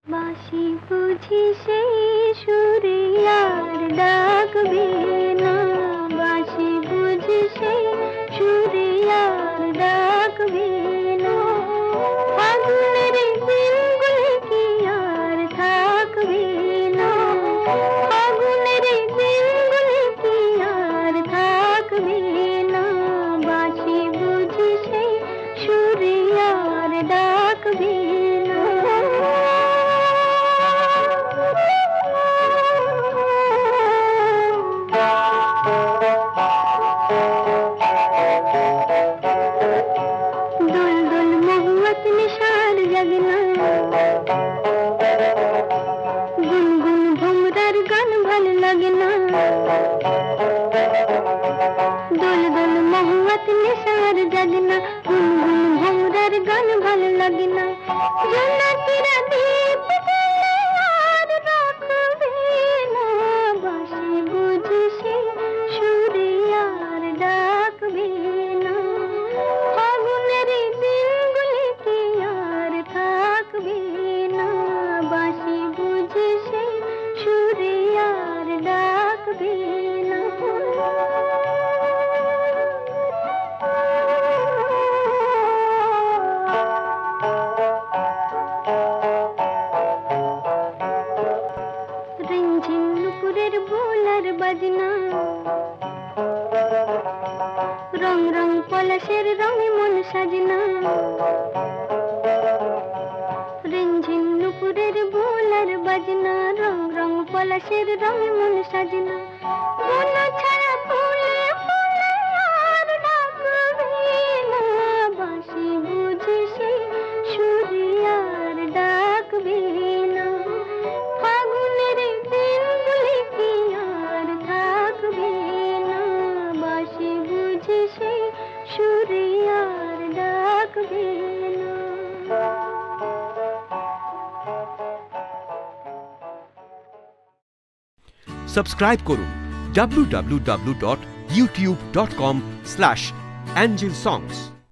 বাঁশি বুঝি সেই সুরে আর ডাকবে না, বাঁশি বুঝি সেই সুরে আর ডাকবে না। ফাগুনের দিনগুলি কি আর থাকবে না, ফাগুনের দিনগুলি কি আর থাকবে না। বাঁশি বুঝি সেই সুরে আর ডাকবে না। দোল দোল মহুয়াত নিশার জগনা, গুনগুন ভোমরার গান ভাল লাগে না। দোল দোল মহুয়াত নিশার জগনা, গুনগুন ভোমরার গান ভাল লাগে না। জোনাকিরা দীপ জ্বালে আর রাখবে না, বাঁশি বুঝি সেই সুরে আর ডাকবে না। ফাগুনের দিনগুলি কি আর থাকবে না, বাঁশি বুঝি সেই সুরে আর ডাকবে না। রিঞ্ঝিন নুপুরের বোলার বাজনা, রং রং পলাশের রঙে মন সাজনা। রিঞ্ঝিন নুপুরের বোলার বাজনা, রং রং পলাশের রঙে মন সাজনা। মন ছাড়া ফুলে ফুলে আর ডাকবে না, বাঁশি বুঝি সেই সুরে আর ডাকবে না। ফাগুনের দিনগুলি কি আর থাকবে না, বাঁশি বুঝি সেই সুরে আর ডাকবে না। সাবস্ক্রাইব করুন www.youtube.com/angelsongs।